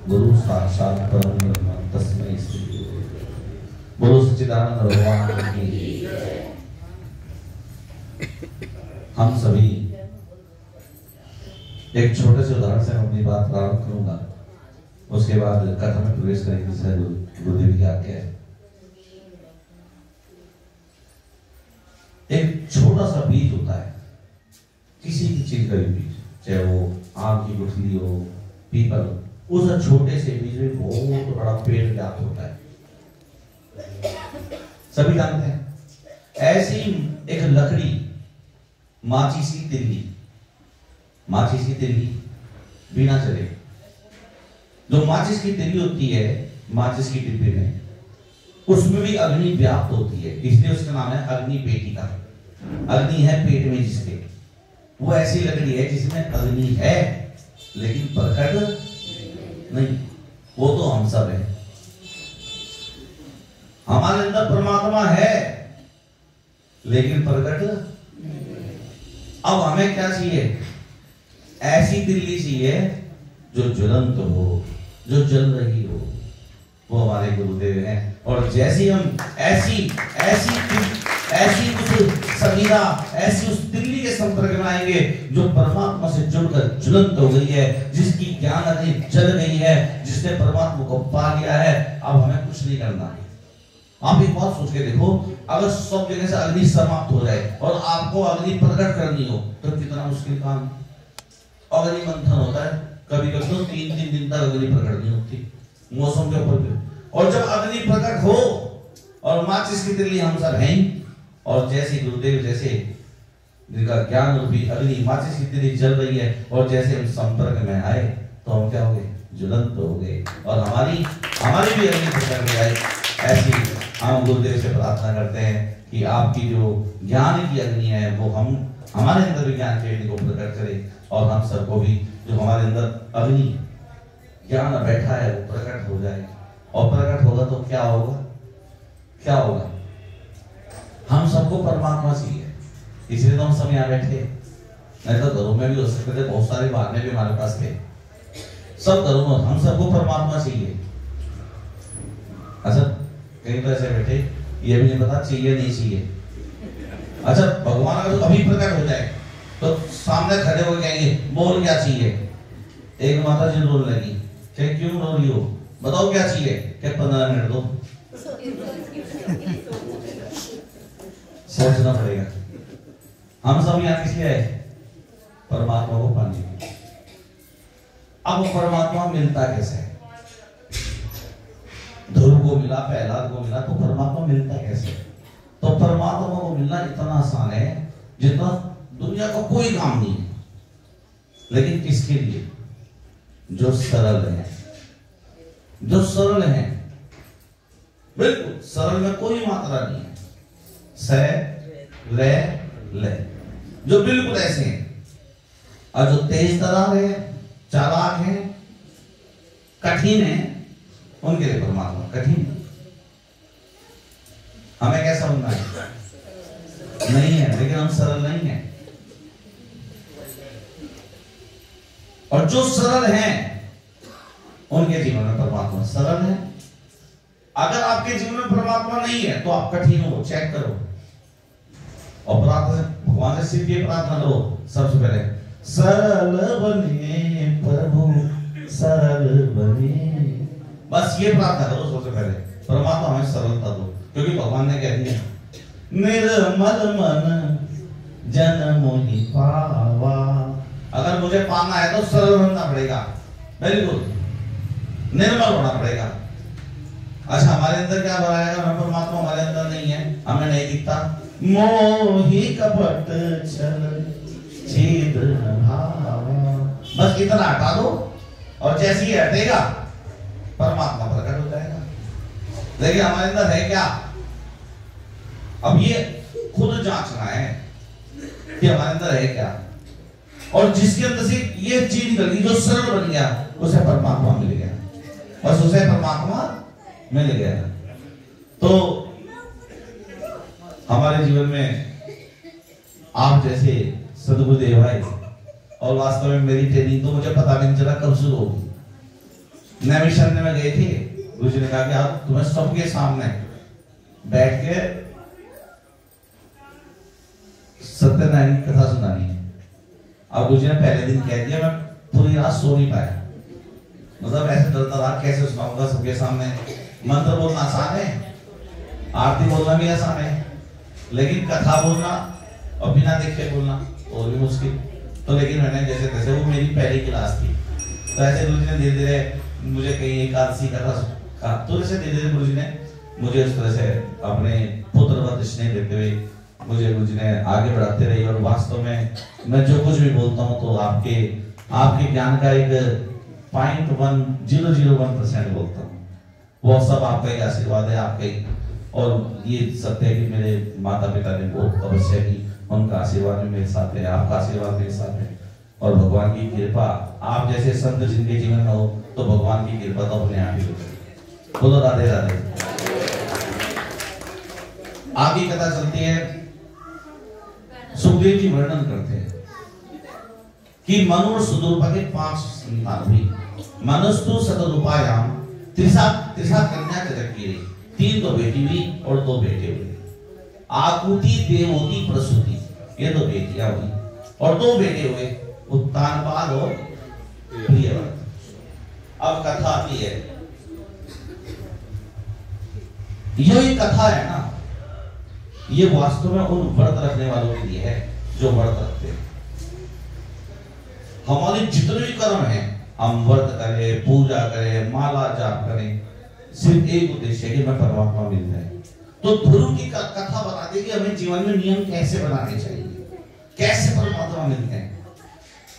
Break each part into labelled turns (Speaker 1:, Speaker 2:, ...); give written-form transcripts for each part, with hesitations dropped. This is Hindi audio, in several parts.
Speaker 1: गुरु साक्षात परम ब्रह्म तस्मै श्री गुरुवे। बोलो सच्चिदानंद भगवान की। हम सभी एक छोटे से उदाहरण से अपनी बात प्रारंभ करूंगा, उसके बाद कथा में प्रवेश करेंगे। सर गुरुदेव की आज्ञा है। एक छोटा सा बीज होता है, किसी भी चीज का भी बीज, चाहे वो आम की गुठली हो, पीपल, उस छोटे से बीज में बहुत बड़ा पेड़ व्याप्त होता है, सभी जानते हैं। ऐसी एक लकड़ी, माचिस की तिल्ली, माचिस की तिल्ली बिना चले, जो माचिस की तिल्ली होती है माचिस की डिब्बे में, उसमें भी अग्नि व्याप्त होती है, इसलिए उसका नाम है अग्नि पेटिका। अग्नि है पेट में जिसके, वो ऐसी लकड़ी है जिसमें अग्नि है लेकिन प्रकट नहीं। वो तो हम सब है, हमारे अंदर परमात्मा है लेकिन प्रकट। अब हमें क्या चाहिए? ऐसी तिल्ली चाहिए जो ज्वलंत हो, जो जल रही हो, वो हमारे गुरुदेव हैं। और जैसे हम ऐसी कुछ समीरा, ऐसी उस तिल्ली के संपर्क में आएंगे जो परमात्मा से जुड़कर ज्वलंत हो गई है, जिसकी ज्ञान अग्नि जल गई है, जिसने परमात्मा को पा लिया है, अब हमें कुछ नहीं करना। आप एक बात सोच के देखो, अगर सब जगह से अग्नि समाप्त हो जाए और आपको अग्नि प्रकट करनी हो तो कितना मुश्किल काम। अग्नि मंथन होता है, कभी कभी तो 3-3 दिन तक अग्नि प्रकट नहीं होती, मौसम के ऊपर भी। और जब अग्नि प्रकट हो, और माचिस की तिल्ली हम सब हैं, और जैसे गुरुदेव जैसे जिनका ज्ञान रूपी अग्नि माचिस की तिल्ली जल रही है, और जैसे हम संपर्क में आए तो हम क्या हो गए? ज्वलंत हो गए, और हमारी भी अग्नि प्रकट हो जाए। ऐसी हम गुरुदेव से प्रार्थना करते हैं कि आपकी जो ज्ञान की अग्नि है वो हमारे अंदर भी ज्ञान की अग्नि को प्रकट करे, और हम सबको भी जो हमारे अंदर अग्नि ज्ञान बैठा है वो प्रकट हो जाए। और प्रकट होगा तो क्या होगा? क्या होगा? हम सबको परमात्मा चाहिए, इसलिए तो हम सब यहाँ बैठे। नहीं तो घरों में भी हो सकते थे, बहुत सारे बहाने भी हमारे पास थे, सब घरों में हम सबको परमात्मा चाहिए। अच्छा, कहीं तो ऐसे बैठे ये भी नहीं पता चाहिए नहीं चाहिए। अच्छा, भगवान अगर तो अभी प्रकट हो जाए तो सामने खड़े होकर कहेंगे बोल क्या चाहिए। एक माता जी रोने लगी, क्या क्यों रो रही हो, बताओ क्या चाहिए? क्या 15 मिनट दो, सोचना पड़ेगा। हम सब यहाँ किस लिए आए? परमात्मा को पाने के लिए। अब वो परमात्मा मिलता कैसे है? ध्रुव को मिला, प्रहलाद को मिला, तो परमात्मा मिलता कैसे? तो परमात्मा को मिलना इतना आसान है जितना दुनिया का कोई काम नहीं है। लेकिन किसके लिए? जो सरल है, जो सरल है, बिल्कुल सरल में कोई मात्रा नहीं है, रे ले, जो बिल्कुल ऐसे हैं। और जो तेज तरार है, चालाक है, कठिन है, उनके लिए परमात्मा कठिन। हमें कैसा बनना है? नहीं है, लेकिन हम सरल नहीं है। और जो सरल हैं उनके जीवन में परमात्मा सरल है। अगर आपके जीवन में परमात्मा नहीं है तो आप कठिन हो, चेक करो। और प्रार्थना भगवान से सिर्फ ये प्रार्थना करो सबसे पहले, सरल बने प्रभु सरल बने। बस ये प्रार्थना करो सबसे पहले, परमात्मा हमें सरलता दो। क्योंकि भगवान ने कह दिया निर्मल मन जन मोहि पावा। अगर मुझे पाना है तो सरल बनना पड़ेगा, बिल्कुल निर्मल होना पड़ेगा। अच्छा, हमारे अंदर क्या भरा है? हमें परमात्मा हमारे अंदर नहीं है, हमें नहीं दिखता। मोहि कपट छल छेद भावा, बस इतना हटा दो और जैसे ही हटेगा परमात्मा प्रकट हो जाएगा। लेकिन हमारे अंदर है क्या? अब ये खुद जांचना है कि हमारे अंदर है क्या। और जिसके अंदर से ये चीज निकल गई, जो सरल बन गया, उसे परमात्मा मिल गया, बस उसे परमात्मा मिल गया। तो हमारे जीवन में आप जैसे सदगुरुदेव भाई, और वास्तव में मेरी ट्रेनिंग तो मुझे पता नहीं चला कब शुरू होगी। नैमिषारण्य में गए थे, गुरु जी ने कहा कि आप तुम्हें सबके सामने बैठ के सत्यनारायण की कथा सुनानी है। अब गुरु जी ने पहले दिन कह दिया, मैं पूरी रात सो नहीं पाया, मतलब ऐसे डरता रहा कैसे सुनाऊंगा सबके सामने। मंत्र बोलना आसान है, आरती बोलना भी आसान है, लेकिन कथा बोलना और बिना देखे बोलना और भी मुश्किल। तो लेकिन मैंने जैसे तैसे, वो मेरी पहली क्लास थी, तो ऐसे गुरु जी ने धीरे धीरे मुझे कहीं एकादशी कथा, तो ऐसे धीरे धीरे गुरु जी ने मुझे उस तरह से अपने पुत्रवत स्नेह देते हुए मुझे गुरु जी ने आगे बढ़ाते रही। और वास्तव में मैं जो कुछ भी बोलता हूँ तो आपके ज्ञान का एक 0.1001% बोलता हूँ, वो सब आपका ही आशीर्वाद है, आपका ही। और ये सत्य है कि मेरे माता पिता ने बहुत अवश्य की, उनका आशीर्वाद भी मेरे साथ है, आपका आशीर्वाद मेरे साथ है, और भगवान की कृपा। आप जैसे संत जिनके जीवन में हो तो भगवान की कृपा तो अपने आप ही होती। बोलो राधे राधे। आगे कथा चलती है, सुखदेव जी वर्णन करते हैं कि मनु और सुदूर्पा के 5 संतान हुई। मनुस्तु शतरूपायाम त्रिशा कन्या जगीरे, 3 तो बेटी हुई और 2 बेटे हुए। आकुति देवोती प्रसूति, ये 2 बेटियां हुई और 2 बेटे हुए, उत्तानपाद और प्रियव्रत। अब कथा आती है, ये कथा है ना, ये वास्तव में उन व्रत रखने वालों के लिए है जो व्रत रखते हैं। हमारे जितने भी कर्म हैं, हम व्रत करें, पूजा करें, माला जाप करें, सिर्फ एक उद्देश्य है कि मैं परमात्मा मिल जाए। तो ध्रुव की कथा बताती है कि हमें जीवन में नियम कैसे बनाने चाहिए, कैसे परमात्मा मिलते हैं।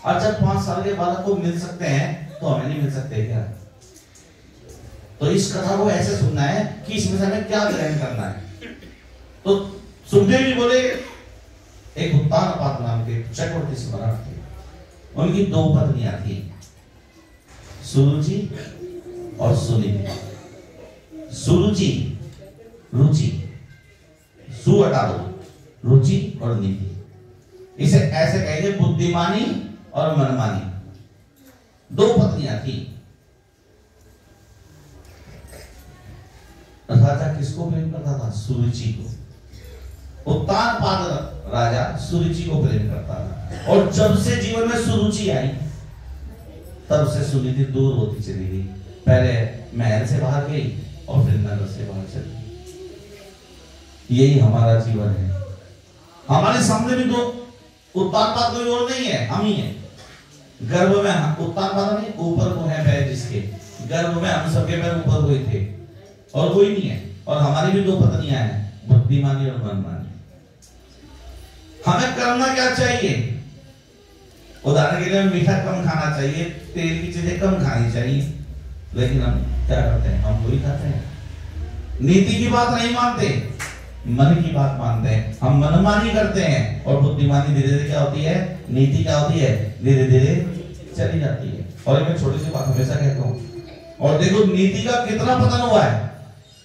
Speaker 1: और जब 5 साल के बालक को मिल सकते हैं तो हमें नहीं मिल सकते क्या? तो इस कथा को ऐसे सुनना है कि इसमें से हमें क्या ग्रहण करना है। तो सुखदेव जी बोले, एक उत्तानपाद नाम के चक्रवर्ती सम्राट थे, उनकी 2 पत्नियां थी, सुरुचि और सुनीति। सुरुचि रुचि, सु हटा दो, रुचि और नीति, इसे ऐसे कहेंगे बुद्धिमानी और मनमानी। 2 पत्नियां थी। राजा किसको प्रेम करता था? सुरुचि को। उत्तानपाद राजा सुरुचि को प्रेम करता था, और जब से जीवन में सुरुचि आई तब से सुनीति दूर होती चली गई। पहले महल से बाहर गई और फिर नगर से बाहर चली गई। यही हमारा जीवन है। हमारे सामने भी 2 उत्तानपाद कोई और नहीं है, हम ही है। गर्भ में उत्तानपाद नहीं, ऊपर को है पैर जिसके, गर्भ में हम सबके पैर ऊपर हुए थे और कोई नहीं है। और हमारी भी 2 पत्नियां हैं, बुद्धिमानी और मनमानी। हमें करना क्या चाहिए? उदाहरण के लिए मीठा कम खाना चाहिए, तेल की चीजें कम खानी चाहिए, लेकिन हम क्या करते हैं? हम वही खाते हैं। नीति की बात नहीं मानते, मन की बात मानते हैं। हम मनमानी करते हैं, और बुद्धिमानी धीरे धीरे क्या होती है? नीति क्या होती है? धीरे धीरे चली जाती है। और मैं छोटी सी बात हमेशा कहता हूँ, और देखो नीति का कितना पतन हुआ है।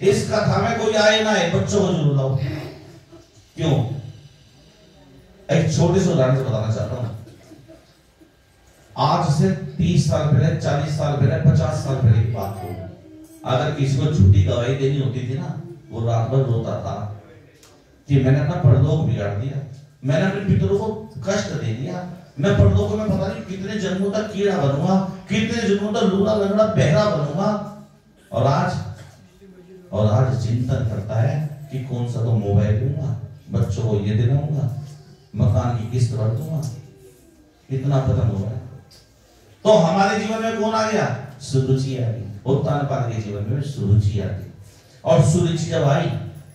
Speaker 1: इस कथा में कोई आए ना आए, बच्चों को जरूर लाओ। क्यों? एक छोटे से उदाहरण से बताना चाहता हूं। आज से 30 साल पहले, 40 साल पहले, 50 साल पहले की बात हो, अगर किसी को झूठी गवाही देनी होती थी ना, वो रात भर रोता था कि मैंने अपना परलोक बिगाड़ दिया, मैंने अपने पितरों को कष्ट दे दिया, मैं परलोक में पता नहीं कितने जन्मों तक कीड़ा बनूंगा, कितने जन्मों तक लूला लंगड़ा बहरा बनूंगा। और आज चिंतन करता है कि कौन सा तो मोबाइल लूंगा, बच्चों को ये दिलाऊंगा, मकान की किस्त भर दूंगा। कितना पतन हुआ है। तो हमारे जीवन में कौन आ गया? सुरुचि आ गई। उत्तानपाद के जीवन में सुरुचि आ गई, और सुरुचि जब आई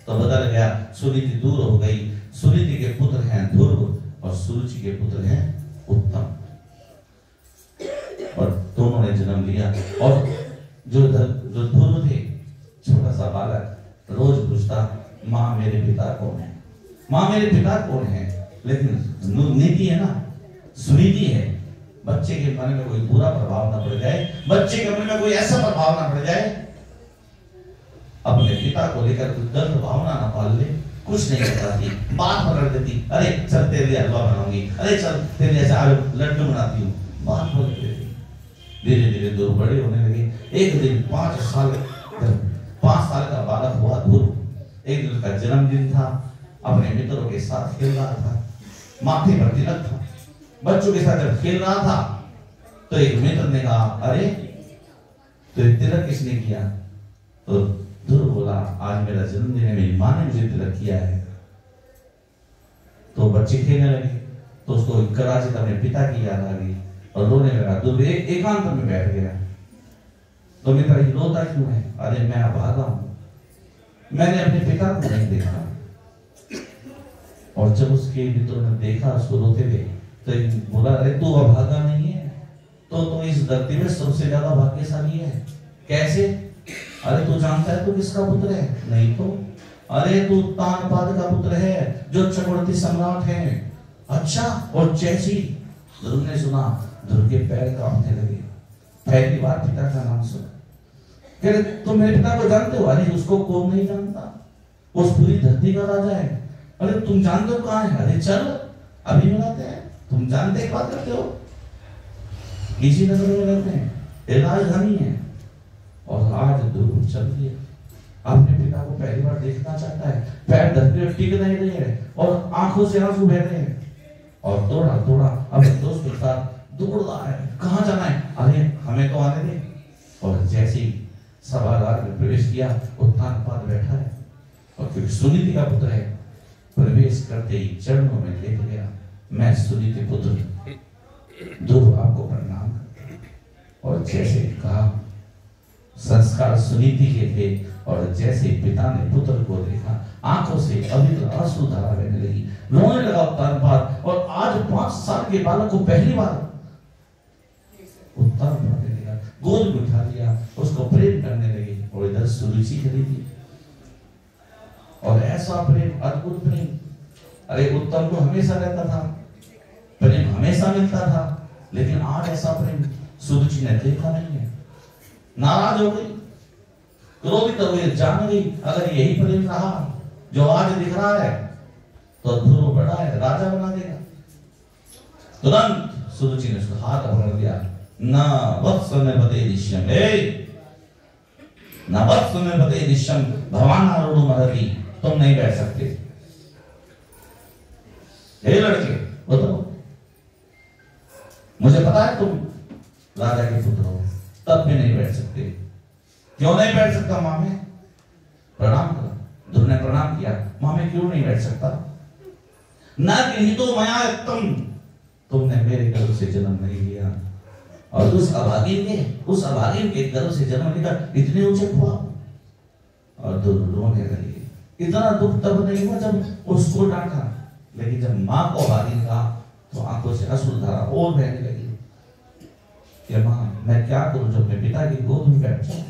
Speaker 1: तो बदल गया। सुनीति दूर हो गई। सुनीति के पुत्र हैं ध्रुव और सुरुचि के पुत्र हैं उत्तम, और दोनों ने जन्म लिया। और जो ध्रुव थे, छोटा सा बालक, रोज पूछता, माँ मेरे पिता कौन है, माँ मेरे पिता कौन है। लेकिन नीति है ना, सुनीति है, बच्चे के मन में कोई बुरा प्रभाव ना पड़ जाए, बच्चे के मन में कोई ऐसा प्रभाव ना पड़ जाए, अपने पिता को लेकर कोई गलत भावना ना पाल ले, कुछ नहीं बताती, बात पकड़ देती, अरे चल तेरे लिए हलवा बनाऊंगी, अरे चल तेरे लिए लड्डू बनाती हूँ, बात पकड़ देती। धीरे धीरे दूर बड़े होने लगे। एक दिन 5 साल का बालक हुआ ध्रुव। एक दिन उसका जन्मदिन था, अपने मित्रों के साथ खेल रहा था, माथे पर तिलक था। बच्चों के साथ जब खेल रहा था तो एक मित्र ने कहा, अरे तो तिलक किसने किया? तो ध्रुव बोला, आज मेरा जन्मदिन है, मेरी माँ ने मुझे तिलक किया है। तो बच्चे खेलने लगे, तो उसको कराचित अपने पिता की याद आ गई और रोने लगा। ध्रुव एकांत में बैठ गया। तो मित्र, ये रोता क्यों है? अरे मैं अभागा हूं, मैंने अपने पिता को नहीं देखा। और जब उसके मित्रों ने देखा उसको रोते हुए, तो बोला, अरे तू अभागा नहीं है, तो इस धरती में सबसे ज्यादा भाग्यशाली है। कैसे? अरे तू जानता है तू किसका पुत्र है? नहीं तो। अरे तू तानपाद का पुत्र है जो चक्रवर्ती सम्राट है। अच्छा, और जैसी ध्रुव ने सुना, ध्रुव के पैर कांपने लगे। पहली बार पिता का नाम सुना। कह, तुम मेरे पिता को जानते हो? अरे उसको कौन नहीं जानता, उस पूरी धरती का राजा है। अरे तुम जानते हो कहाँ है? अरे चल अभी मिलाते हैं। तुम जानते एक बात करते हो, किसी नगर में रहते हैं, राजधानी है। और आज ध्रुव चल दिया, अपने पिता को पहली बार देखना चाहता है, पैर धरती पर टिक नहीं रहे हैं और आंखों से आंसू बह रहे हैं। और दौड़ा दौड़ा अपने दोस्त के साथ दौड़ रहा है। कहाँ जाना है? अरे हमें तो आने दे। और जैसे ही सभागार में प्रवेश किया, उत्तानपाद बैठा है और क्योंकि सुनीति का पुत्र है, प्रवेश करते ही चरणों में लेट गया। मैं सुनीति पुत्र ध्रुव आपको प्रणाम करता हूं। और जैसे कहा, संस्कार सुनीति के थे और जैसे पिता ने पुत्र को देखा, आंखों से अविरल आंसू धारा बहने लगी, रोने लगा उत्तानपाद। और आज 5 साल के बालक को पहली बार उत्तानपाद ने लिया, गोद में उठा लिया, उसको प्रेम करने लगे। और इधर सुरुचि खरीदी, और ऐसा प्रेम, अद्भुत प्रेम। अरे उत्तम तो हमेशा रहता था, प्रेम हमेशा मिलता था, लेकिन आज ऐसा प्रेम सुरुचि ने देखा नहीं है। नाराज हो गई, क्रोधित हो गई, जान गई अगर यही प्रेम रहा जो आज दिख रहा है तो ध्रुव बड़ा है, राजा बना देगा। तुरंत सुरुचि ने उसका हाथ पकड़ दिया। न वत्स में पते दिश्यम, न वत्स में पते दिश्यम भवान आरूढ़ महती, तुम नहीं बैठ सकते। हे लड़के बताओ, मुझे पता है तुम राजा के पुत्र हो, तब भी नहीं बैठ सकते। क्यों नहीं बैठ सकता? माँ में प्रणाम करो। ध्रुव ने प्रणाम किया, माँ में क्यों नहीं बैठ सकता? न गृहीतो मया यत्तम, तुमने मेरे गर्भ से जन्म नहीं लिया। और उस अभागिन के गर्भ से जन्म लेकर इतने ऊंचे हुआ। और ध्रुव रोने लगे। इतना दुख तब नहीं हुआ जब उसको डांटा, लेकिन जब माँ को अभागिन कहा तो आंखों से अश्रु धारा और बहने लगी कि माँ मैं क्या करूं जब मैं पिता की गोद में बैठ जाऊं।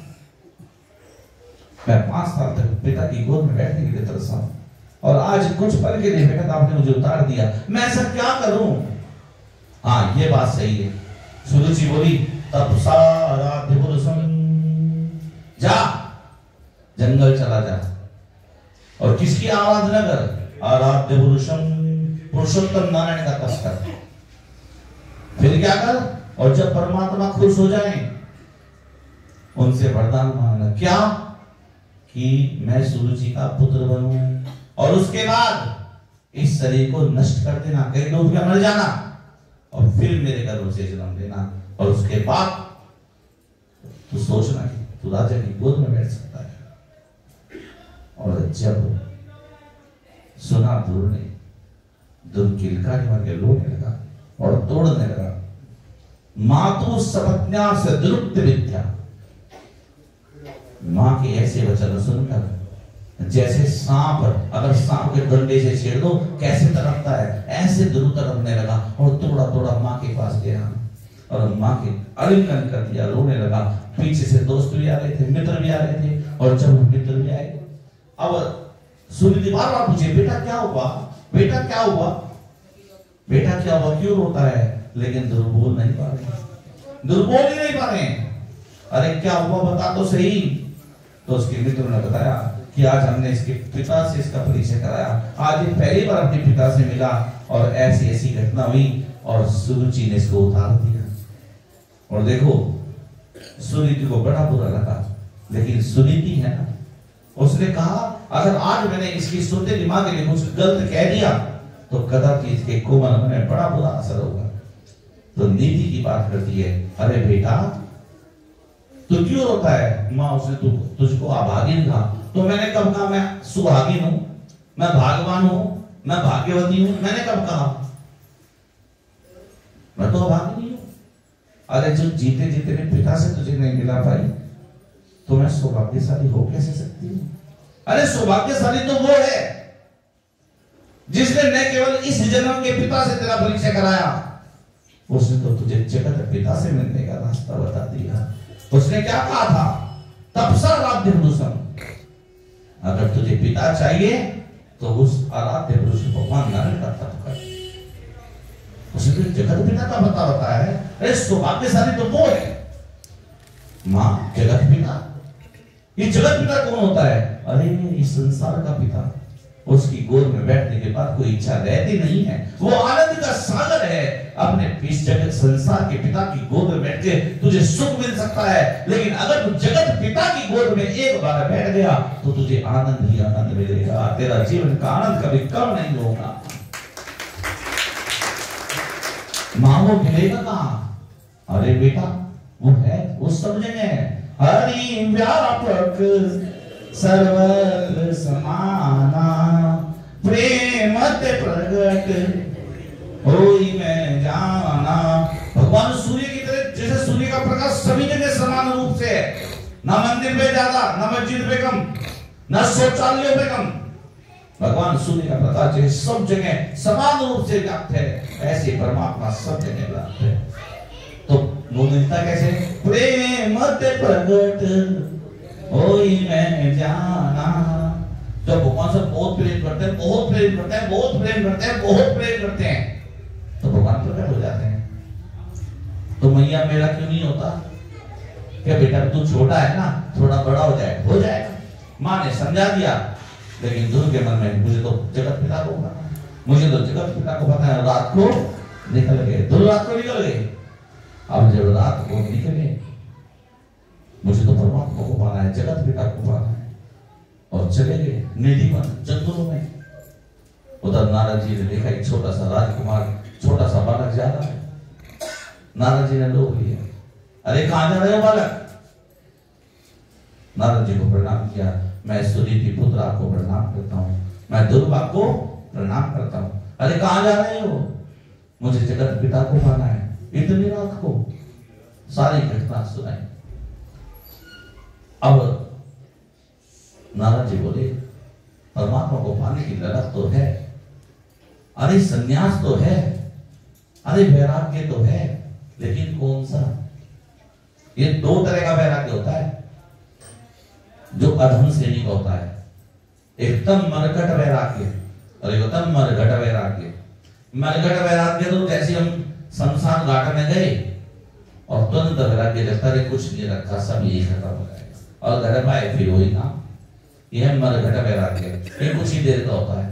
Speaker 1: मैं 5 साल तक पिता की गोद में बैठने के लिए तरसा, और आज कुछ पल के लिए बेटा आपने मुझे उतार दिया, मैं ऐसा क्या करूं? हाँ ये बात सही है। सुरुचि बोली, तब साराध्य पुरुषम, जा जंगल चला जा और किसकी आराधना कर? आराध्य पुरुषम, पुरुषोत्तम नारायण का तप कर। फिर क्या कर? और जब परमात्मा खुश हो जाए उनसे वरदान मांगना। क्या? कि मैं सुरुचि का पुत्र बनूं, और उसके बाद इस शरीर को नष्ट कर देना, कहीं डूब के मर जाना, और फिर मेरे गर्भ से जन्म लेना। और उसके बाद तू सोचना कि तू राजा की गोद में बैठ सकता है। और जब सुना ध्रुव ने, ध्रुव किलकारी मार के रोने लगा और तोड़ने लगा। मातु सपत्न्या से दुरुक्त विद्या, मां के ऐसे वचन सुनकर जैसे सांप, अगर सांप के डंडे से छेड़ दो कैसे तड़पता है, ऐसे ध्रुव तड़पने लगा और थोड़ा थोड़ा मां के पास गया और मां के आलिंगन कर दिया, रोने लगा। पीछे से दोस्त भी आ रहे थे, मित्र भी आ रहे थे, और जब मित्र भी आए, अब सुनीति बार बार पूछे, बेटा क्या हुआ, बेटा क्या हुआ, बेटा क्या हुआ, क्यों रोता है? लेकिन ध्रुव बोल नहीं पा रहे, ध्रुव बोल ही नहीं पा रहे। अरे क्या हुआ बता तो सही। तो उसके मित्र ने बताया कि आज हमने इसके पिता से इसका परिचय कराया, आज ये पहली बार अपने पिता से मिला और ऐसी ऐसी घटना हुई, और सुरुचि ने इसको उतार दिया। और देखो सुनीति को बड़ा बुरा लगा, लेकिन सुनीति है ना, उसने कहा अगर आज मैंने इसकी सुनते दिमाग के लिए कुछ गलत कह दिया तो कदाचित इसके कोमल मन में बड़ा बुरा असर होगा। तो नीति की बात करती है, अरे बेटा तू क्यों रोता है? माँ उसने तुझको अभागिन कहा। तो मैंने कब कहा मैं सुहागिन हूं, मैं भाग्यवान हूं, मैं भाग्यवती हूं? मैंने कब कहा? मैं तो अभागिन ही हूं। अरे जो जीते जीते ने पिता से तुझे नहीं मिला पाई तो मैं सौभाग्यशाली हो कैसे सकती हूँ? अरे सौभाग्यशाली तो वो है जिसने न केवल इस जन्म के पिता से तेरा परिचय कराया, उसने तो तुझे जगत पिता से मिलने का रास्ता बता दिया। उसने क्या कहा था? तपसा आराध्य पुरुषम, अगर तुझे पिता चाहिए तो उस आराध्य पुरुष भगवान नारायण का तप कर। उसने तो जगत पिता का बता है। अरे सौभाग्यशाली तो वो है। मां जगत पिता, ये जगत पिता कौन होता है? अरे इस संसार का पिता। उसकी गोद में बैठने के बाद कोई इच्छा रहती नहीं है, वो आनंद का सागर है। अपने इस जगत संसार के पिता की गोद में बैठ के तुझे सुख मिल सकता है, लेकिन अगर तू जगत पिता की गोद में एक बार बैठ गया तो तुझे आनंद ही आनंद मिलेगा। तेरा जीवन का आनंद कभी कम नहीं होगा। मां वो मिलेगा कहां? अरे बेटा वो है, वो सब जगह है। हरि व्यापक सर्व समाना, प्रेम ते प्रगट होई मैं जाना। भगवान सूर्य की तरह, जैसे सूर्य का प्रकाश सभी जगह समान रूप से है, ना मंदिर पे ज्यादा, ना मस्जिद पे कम, ना शौचालयों पे कम। भगवान सूर्य का प्रकाश है सब जगह समान रूप से व्याप्त है, ऐसे परमात्मा सब जगह व्याप्त है। तो वो मिलता कैसे? प्रेम ते प्रगट होई मैं जाना। जब भगवान से बहुत प्रेम करते हैं, बहुत प्रेम करते हैं, बहुत प्रेम करते हैं, बहुत प्रेम करते हैं, तो भगवान प्रकट हो जाते हैं। तो मैया मेरा क्यों नहीं होता? क्या बेटा तू छोटा है ना, थोड़ा बड़ा हो जाएगा। माँ ने समझा दिया, लेकिन ध्रुव के मन में मुझे तो जगत पिता को पता है, मुझे तो जगत पिता को पता है। रात को निकल गए, ध्रुव रात को निकल गए। अब जब रात को निकले, मुझे तो परमात्मा को पाना है, जगत पिता को पाना है, और चले गए निधि वन जंगलों में। उधर नारद जी ने देखा एक छोटा सा राजकुमार, छोटा सा बालक जा रहा है। नारद जी ने रोक लिया, अरे कहां जा रहे हो बालक? नारद जी को प्रणाम किया, मैं सुनीति पुत्र आपको प्रणाम करता हूँ, मैं ध्रुव आपको प्रणाम करता हूँ। अरे कहां जा रहे हो? मुझे जगत पिता को पाना है। इतनी रात को सारी घटना सुनाई। अब नारद जी बोले, परमात्मा को पाने की ललक तो है, अरे संन्यास तो है, अरे वैराग्य तो है, लेकिन कौन सा? ये दो तरह का वैराग्य होता है जो अधम श्रेणी का होता है। एकदम मरघट वैराग्य और एकदम मरघट वैराग्य। मरघट वैराग्य तो जैसे हम शमशान घाट में गए और तुरंत वैराग्य लगता है कुछ नहीं रखा, सब यही खत्म हो जाएगा और घर में आए फिर वही ना। यह मरघट वैराग्य, ये कुछ ही देर का होता है,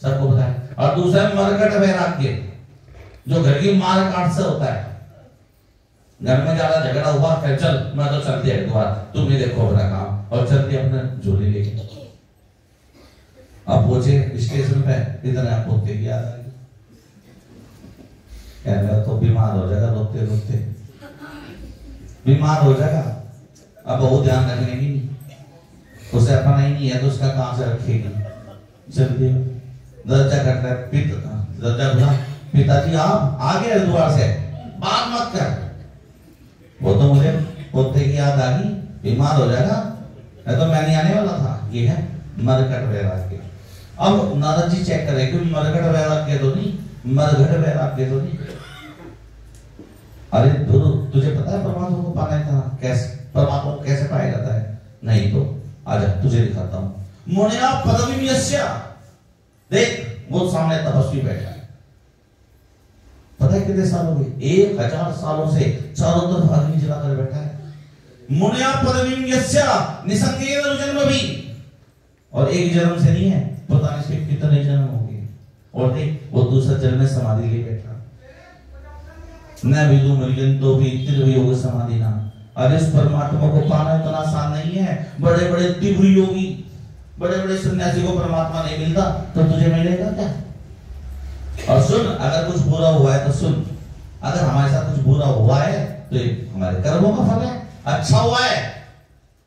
Speaker 1: सबको पता है। और दूसरा मरघट वैराग्य जो घर की मार काट से होता है। घर में ज्यादा झगड़ा हुआ, फिर चल मैं तो चलती हरिद्वार, तुम ही देखो अपना काम, और चलती अपने झोली लेके। अब पहुंचे स्टेशन पे, इतना पोते की याद आई, कहने तो बीमार हो जाएगा, रोते रोते बीमार हो जाएगा। अब बहुत ध्यान रखने की नहीं, उसे अपना ही नहीं है तो उसका कहां से रखेगी। चलती दर्जा करता है, दर्जा बुला, पिताजी आप आगे हरिद्वार से, बात मत कर। वो तो मुझे पोते की याद आ गई, बीमार हो जाएगा, तो मैं नहीं आने वाला था। ये है मरघट वैराग्य। अब नारद जी चेक करें कि मरघट वैराग्य तो नहीं, मरघट वैराग्य तो नहीं। अरे तुझे पता है परमात्मा को पाना था कैसे, परमात्मा को कैसे पाया जाता है? नहीं तो आजा तुझे दिखाता हूं। मुनिया पदवी यस्य, देख वो सामने तपस्वी बैठा है। पता है कितने साल हो गए? 1000 सालों से चारों तरफ अग्नि जलाकर बैठा है। मुनिया पदवी यस्य निसंगेन जन्म भी, और एक जन्म से नहीं है, पता नहीं इसके कितने जन्म हो गए। और देख वो दूसरा जन्म में समाधि ले बैठा। न विदु मृगंतो भी तिरवियोग समाधि ना, और इस परमात्मा को पाना इतना आसान नहीं है। बड़े बड़े दिव्य योगी, बड़े बड़े सन्यासी को परमात्मा नहीं मिलता, तो तुझे मिलेगा क्या? और सुन, अगर कुछ बुरा हुआ है तो सुन, अगर हमारे साथ कुछ बुरा हुआ है तो ये हमारे कर्मों का फल है। अच्छा हुआ है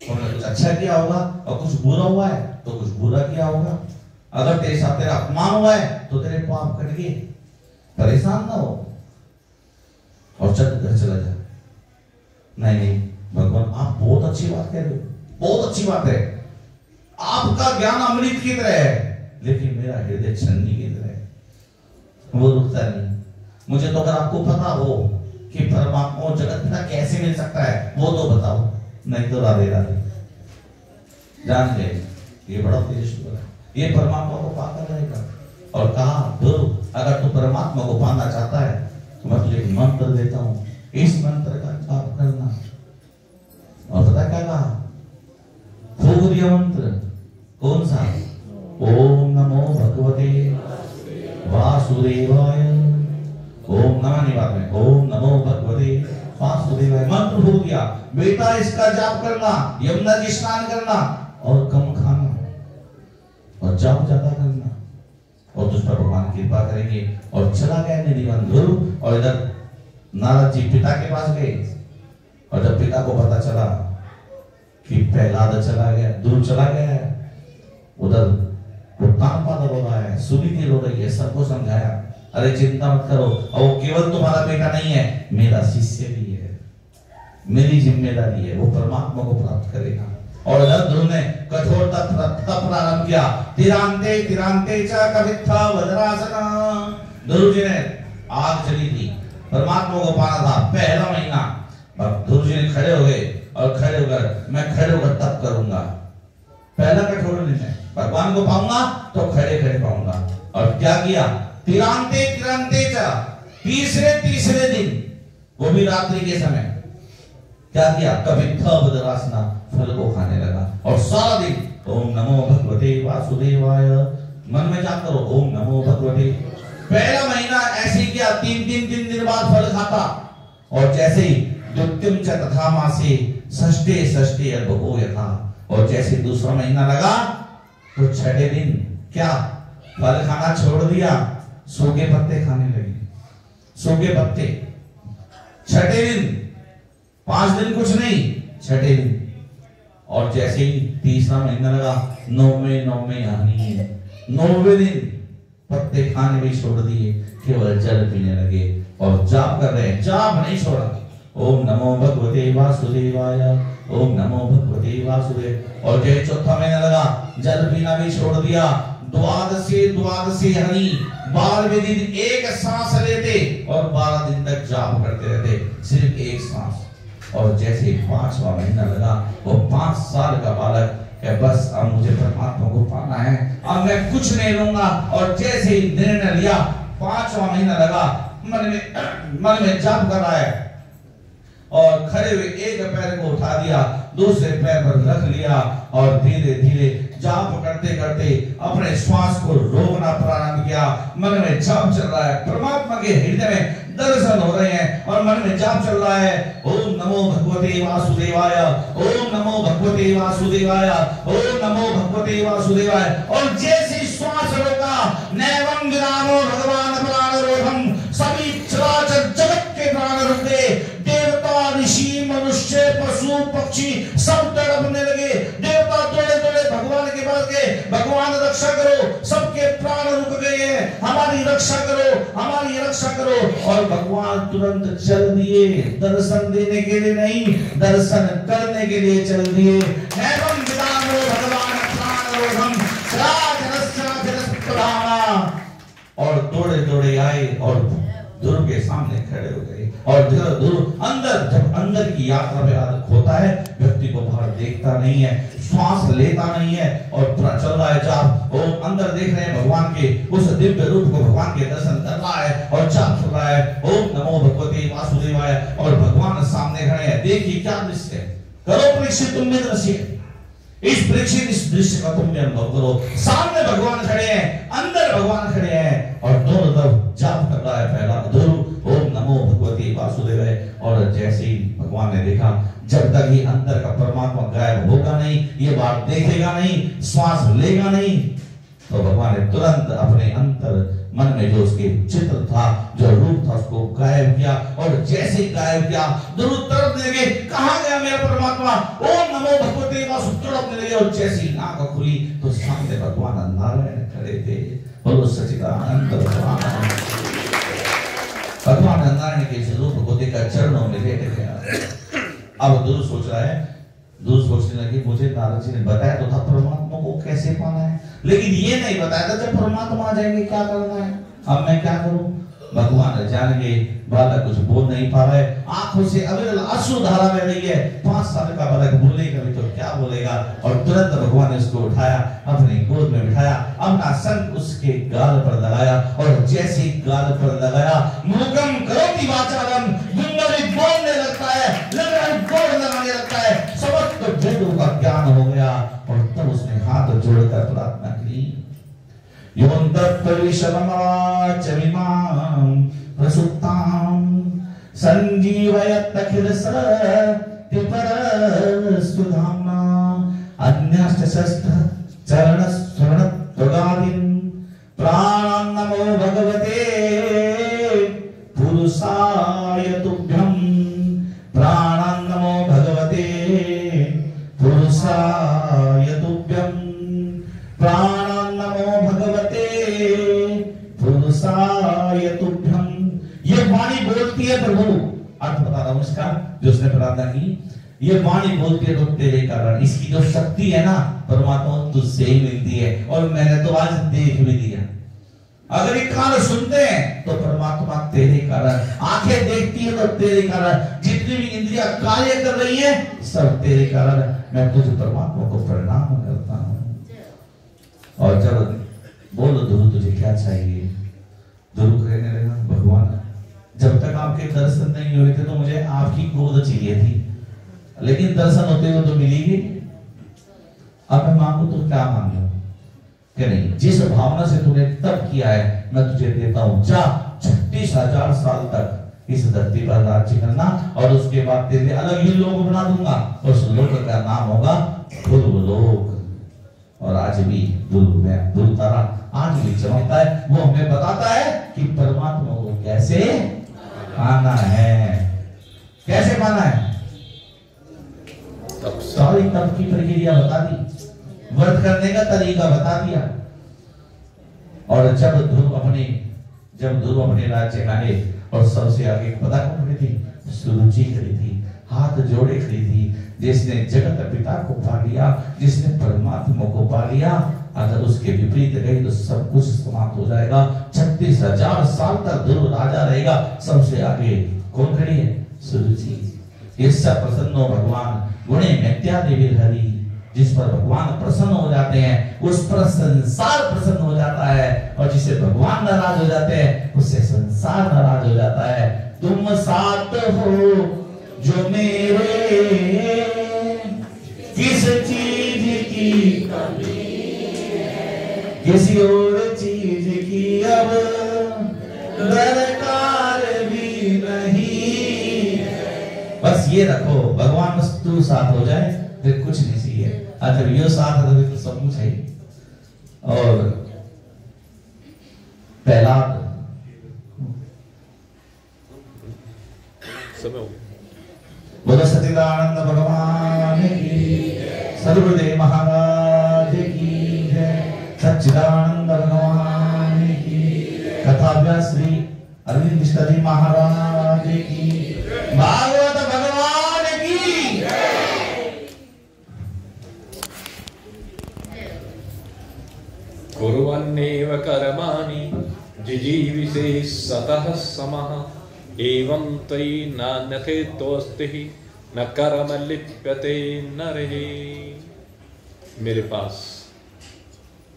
Speaker 1: तो हमने कुछ अच्छा किया होगा, और कुछ बुरा हुआ है तो कुछ बुरा किया होगा। अगर तेरे साथ तेरा अपमान हुआ है तो तेरे पाप कट गए। परेशान ना हो और चल घर चला जा। नहीं नहीं भगवान, आप बहुत अच्छी बात कह रहे हो, बहुत अच्छी बात है, आपका ज्ञान अमृत की तरह है, लेकिन मेरा हृदय छन्नी की तरह है, वो रुकता नहीं। मुझे तो अगर आपको पता हो कि परमात्मा और जगत पिता कैसे मिल सकता है वो तो बताओ, नहीं तो राधे राधे। जान ले ये बड़ा तेजस्वी है, ये परमात्मा को पाता रहेगा। और कहा ध्रुव, अगर तू परमात्मा को पाना चाहता है तो मैं तुझे एक मंत्र देता हूँ, इस मंत्र का जाप करना। और पता क्या कहा? फूक दिया मंत्र। कौन सा? ओम नमो भगवते वासुदेवाय। ओम नमः निवाद में ओम नमो भगवते वासुदेवाय मंत्र फूक दिया। बेटा इसका जाप करना, यमुना जी स्नान करना और कम खाना और जाप ज्यादा करना, और तुझ पर भगवान कृपा करेंगे। और चला गया निधिवन ध्रुव। और इधर नारद जी पिता के पास गए, और जब पिता को पता चला कि प्रहलाद चला गया, ध्रुव चला गया है, उधर उत्तानपाद रो रहा है, सुनीति रो रही है, सबको समझाया, अरे चिंता मत करो, और वो केवल तुम्हारा बेटा नहीं है, मेरा शिष्य भी है, मेरी जिम्मेदारी है, वो परमात्मा को प्राप्त करेगा। और ध्रुव ने कठोर तप प्रारंभ किया। तिरांते तिरांते च कवित्था वज्रासना। ध्रुव जी ने आग चली थी, परमात्मा को पाना था, पहला महीना। ध्रुव जी ने खड़े हो गए, और खड़े होकर मैं खड़े होकर तप करूंगा। पहला कठोर निर्णय, भगवान को पाऊंगा तो खड़े खड़े पाऊंगा। और क्या किया? तिरांते तिरांते च, तीसरे दिन, वो भी रात्रि के समय, क्या किया? कवित्था वज्रासना, फल को खाने लगा। और सारा दिन ओम नमो भगवते वासुदेवाय, मन में जाप करो ओम नमो भगवते। पहला महीना ऐसे किया, तीन दिन बाद फल खाता। और जैसे ही द्वितीयम च तथा मासे षष्ठे षष्ठे अल्पो यथा, और जैसे दूसरा महीना लगा तो छठे दिन क्या? फल खाना छोड़ दिया, सूखे पत्ते खाने लगे, सूखे पत्ते। छठे दिन, 5 दिन कुछ नहीं, छठे दिन। और जैसे ही तीसरा महीना लगा, 9वें हानि, 9वें दिन पत्ते खाने भी छोड़ दिए, केवल जल पीने लगे और जाप कर रहे हैं, जाप नहीं छोड़ा। ओम नमो भगवते वासुदेवाय, ओम नमो भगवते वासुदेव। और जैसे चौथा महीना लगा, जल पीना भी छोड़ दिया। द्वादशी हनि, 12वें दिन एक सांस लेते और 12 दिन तक जाप करते रहते, सिर्फ एक सांस। और जैसे 5वां महीना लगा, वो 5 साल का बालक है, बस अब मुझे परमात्मा को पाना है, अब मैं कुछ नहीं लूंगा। और जैसे ही निर्णय लिया, 5वां महीना लगा, मन में जाप कर रहा है, और खड़े हुए एक पैर को उठा दिया, दूसरे पैर पर रख लिया, और धीरे धीरे जाप करते करते अपने श्वास को रोकना प्रारंभ किया। मन में जाप चल रहा है, परमात्मा के हृदय में दर्शन हो रहे हैं, और मन में जाप चल रहा है ओम नमो भगवते वासुदेवाय, ओम नमो भगवते वासुदेवाय, ओम नमो भगवते वासुदेवाय। और जैसे श्वास रोका, नैवं विरामो भगवान प्राणरोधम, सभी चराचर जगत के प्राण रुक गए। देवता, ऋषि, मनुष्य, पशु, पक्षी सब तड़पने लगे। देवता दौड़े दौड़े भगवान के पास गए, भगवान रक्षा करो, सबके प्राण रुक गए हैं, हमारी रक्षा करो, हमारी रक्षा करो। और भगवान तुरंत चल दिए, दर्शन देने के लिए नहीं, दर्शन करने के लिए चल दिए। नैवं विदानो भगवान प्राणरोधम और दौड़े दौड़े आए और ध्रुव के सामने खड़े हो गए। और ध्रुव अंदर, जब अंदर की यात्रा में होता है, व्यक्ति को बाहर देखता नहीं है, श्वास लेता नहीं है, और चल रहा है जाप, वो अंदर देख रहे हैं भगवान के उस दिव्य रूप को, भगवान के दर्शन कर रहा है, और जाप चल रहा है ओम नमो भगवते वासुदेवाय। और भगवान सामने खड़े हैं, देखिए क्या दृश्य है, करो परीक्षित तुम भी दृश्य, इस दृश्य का तुम भी अनुभव करो। सामने भगवान खड़े हैं, अंदर भगवान खड़े हैं, और दोनों तरफ जाप कर रहा है पहला ध्रुव ओम नमो भगवते वासुदेवाय। और जैसे ही भगवान ने देखा, जब तक ये अंदर का परमात्मा गायब होगा नहीं, ये बात देखेगा नहीं, श्वास लेगा नहीं, तो भगवान ने तुरंत अपने अंतर मन में जो उसके चित्र था, जो रूप था, उसको गायब किया। और जैसे ही गायब किया, दोनों तरफ लगे, कहां गया मेरा परमात्मा? ओम नमो भगवते वासुदेवाय लगे। और जैसे ही आंख खुली तो सामने भगवान नारायण खड़े थे। बोलो सच्चिदानंद भगवान नारायण के स्वरूप को देखकर चरणों में लेट गया। अब दूर सोच रहा है, दूर सोचने लगे, मुझे नारद जी ने बताया तो था परमात्मा को कैसे पाना है, लेकिन ये नहीं बताया था जब परमात्मा आ जाएंगे क्या करना है। अब मैं क्या करूं? भगवान जान गए, बालक कुछ बोल नहीं पा रहा है, आंखों से अविरल आंसू धारा बह रही है। 5 साल का बालक बोलेगा भी तो क्या बोलेगा? और तुरंत भगवान ने उसको उठाया, अपनी गोद में बिठाया, अपना संग उसके गाल पर लगाया। और जैसे ही गाल पर लगाया, मूकम करोति वाचालम, गुंगली बोलने लगता है, गोड़ लगाने लगता है, समस्त वेदों का ज्ञान हो गया। और तब उसने हाथ जोड़कर प्रार्थना की, संजीवयत अखिल सुधाम्ना अन्यष्टशस्त्र चरण स्वर्ण त्वगादिन प्राण नमो भगवते पुरुषाय तुभ्यं प्राण नमो भगवते पुरुषाय तुभ्यं प्राण नमो भगवते पुरुषाय तुभ्यं। ये वाणी बोलती है प्रभु, अर्थ बता रहा हूं इसका, जो उसने प्रार्थना की। ये वाणी बोलती है तो तेरे कारण, इसकी जो शक्ति है ना परमात्मा तुझसे ही मिलती है। और मैंने तो आज देख भी दिया, अगर ये कान सुनते हैं तो परमात्मा तेरे कारण, आंखें देखती है तो तेरे कारण, जितनी भी इंद्रियां कार्य कर रही है सब तेरे कारण। मैं तुझ परमात्मा को प्रणाम करता हूं। और जब बोलो ध्रुव तुझे क्या चाहिए, ध्रुव कहने लगा, भगवान जब तक आपके दर्शन नहीं हुए थे तो मुझे आपकी गोद चाहिए थी, लेकिन दर्शन होते हुए तो मिलेगी। अब मैं मांगू तो क्या मांगू? कि नहीं, जिस भावना से तूने तब किया है मैं तुझे देता हूं। जा 36,000 साल तक इस धरती पर राज्य करना, और उसके बाद तेरे अलग ही लोक बना दूंगा। उस लोक का नाम होगा ध्रुव लोक। और आज भी ध्रुव तारा आज भी चमकता है। वो हमें बताता है कि परमात्मा को कैसे पाना है, कैसे पाना है। सारी तप की प्रक्रिया बता दी, व्रत करने का तरीका बता दिया। और जब ध्रुव अपने राज्य में आए और सबसे आगे पता कौन खड़ी थी? सुरुचि खड़ी थी, हाथ जोड़े खड़ी थी, जिसने जगत पिता को पा लिया, जिसने परमात्मा को पा लिया। अगर उसके विपरीत गई तो सब कुछ समाप्त हो जाएगा। 36,000 साल तक ध्रुव राजा रहेगा। सबसे आगे कौन खड़ी है? सुरुचि। इससे प्रसन्न भगवान गुणे मैत्यादेवी हरि, जिस पर भगवान प्रसन्न हो जाते हैं उस पर संसार प्रसन्न हो जाता है, और जिसे भगवान नाराज हो जाते हैं उससे संसार नाराज हो जाता है। तुम साथ हो जो मेरे, किस चीज की कमी है, किसी और चीज की अब दरकार भी नहीं है। बस ये रखो, भगवान बस तू साथ हो जाए, फिर कुछ नहीं चाहिए। जब ये साथ है तो सब कुछ है। और पहला समय हो गया। बोलो सच्चिदानंद भगवान की, सर्वदेव महाराज की जय। सच्चिदानंद भगवान की, कथाव्यास श्री अरविंद मिश्र जी महाराज की, भागवत भगवान की जय।
Speaker 2: कुर्वन्नेव कर्माणि जिजीविषे सतः समः, एवं तयि नान्यथे तोस्ति न कर्म लिप्यते नरः। मेरे पास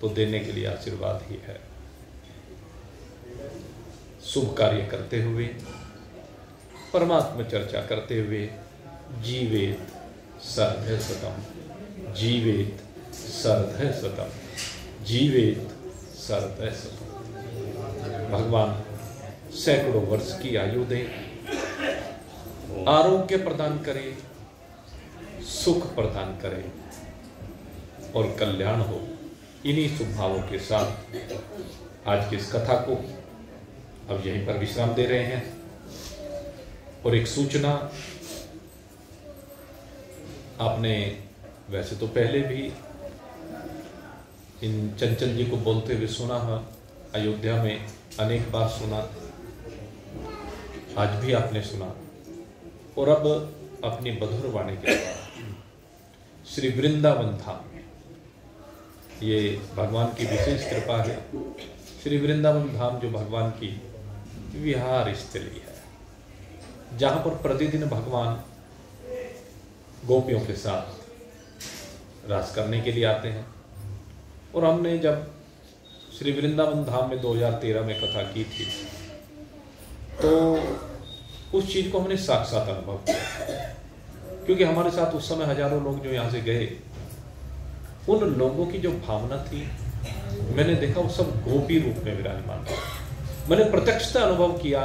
Speaker 2: तो देने के लिए आशीर्वाद ही है। शुभ कार्य करते हुए, परमात्मा चर्चा करते हुए, जीवेत सर्वधय सतम, जीवेत सर्वधय सतम, जीवेत सर्वधय सतम। भगवान सैकड़ों वर्ष की आयु दे, आरोग्य प्रदान करे, सुख प्रदान करे और कल्याण हो। इन्हीं शुभ भावों के साथ आज की इस कथा को अब यहीं पर विश्राम दे रहे हैं। और एक सूचना, आपने वैसे तो पहले भी इन चंचल जी को बोलते हुए सुना है, अयोध्या में अनेक बार सुना, आज भी आपने सुना। और अब अपनी मधुर वाणी के द्वारा श्री वृंदावन धाम, ये भगवान की विशेष कृपा है। श्री वृंदावन धाम जो भगवान की विहार स्थली है, जहाँ पर प्रतिदिन भगवान गोपियों के साथ रास करने के लिए आते हैं। और हमने जब श्री वृंदावन धाम में 2013 में कथा की थी, तो उस चीज़ को हमने साक्षात अनुभव किया, क्योंकि हमारे साथ उस समय हजारों लोग जो यहाँ से गए, उन लोगों की जो भावना थी, मैंने देखा वो सब गोपी रूप में विराजमान था। मैंने प्रत्यक्षता अनुभव किया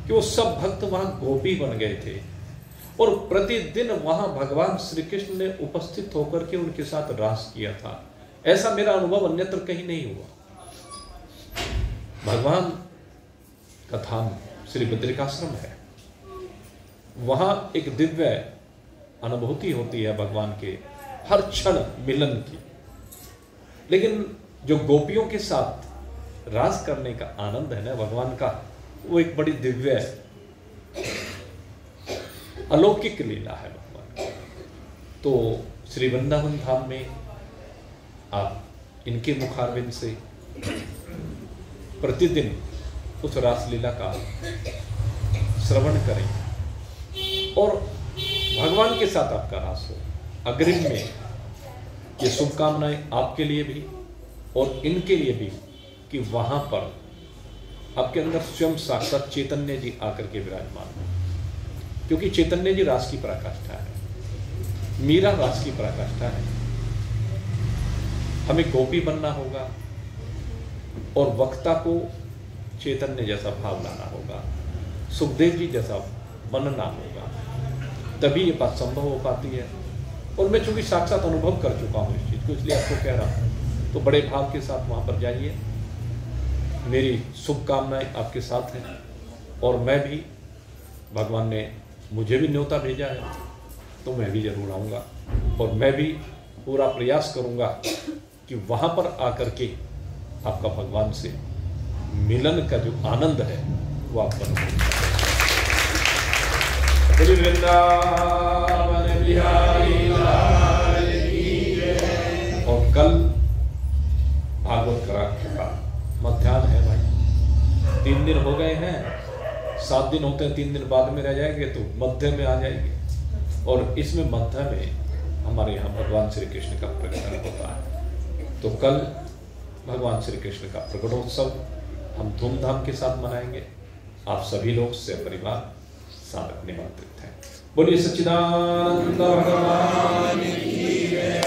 Speaker 2: कि वो सब भक्त वहाँ गोपी बन गए थे और प्रतिदिन वहाँ भगवान श्री कृष्ण ने उपस्थित होकर के उनके साथ रास किया था। ऐसा मेरा अनुभव अन्यत्र कहीं नहीं हुआ। भगवान का धाम श्री बद्रिकाश्रम है, वहाँ एक दिव्य अनुभूति होती है भगवान के हर क्षण मिलन की। लेकिन जो गोपियों के साथ रास करने का आनंद है ना भगवान का, वो एक बड़ी दिव्य अलौकिक लीला है भगवान की। तो श्री वृंदावन धाम में आप इनके मुखारविंद से प्रतिदिन उस रासलीला का श्रवण करें और भगवान के साथ आपका रास हो। अग्रिम में ये शुभकामनाएं आपके लिए भी और इनके लिए भी कि वहां पर आपके अंदर स्वयं साक्षात चैतन्य जी आकर के विराजमान हो, क्योंकि चैतन्य जी रास की पराकाष्ठा है, मीरा रास की पराकाष्ठा है। हमें गोपी बनना होगा और वक्ता को चैतन्य जैसा भाव लाना होगा, सुखदेव जी जैसा बनना होगा, तभी ये बात संभव हो पाती है। और मैं चूंकि साक्षात अनुभव कर चुका हूँ इस चीज़ को, इसलिए आपको कह रहा हूँ। तो बड़े भाव के साथ वहाँ पर जाइए। मेरी शुभकामनाएं आपके साथ हैं और मैं भी, भगवान ने मुझे भी न्योता भेजा है तो मैं भी जरूर आऊँगा और मैं भी पूरा प्रयास करूँगा कि वहाँ पर आकर के आपका भगवान से मिलन का जो आनंद है वो आप पर। और कल भागवत ग्रंथ का मध्याह्न है भाई, 3 दिन हो गए हैं, 7 दिन होते हैं, 3 दिन बाद में रह जाएंगे तो मध्य में आ जाएंगे। और इसमें मध्य में हमारे यहाँ भगवान श्री कृष्ण का प्रकटन होता है। तो कल भगवान श्री कृष्ण का प्रकटोत्सव हम धूमधाम के साथ मनाएंगे। आप सभी लोग से परिवार साथ निमंत्रित हैं। बोलिए सच्चिदानंद भगवान की जय।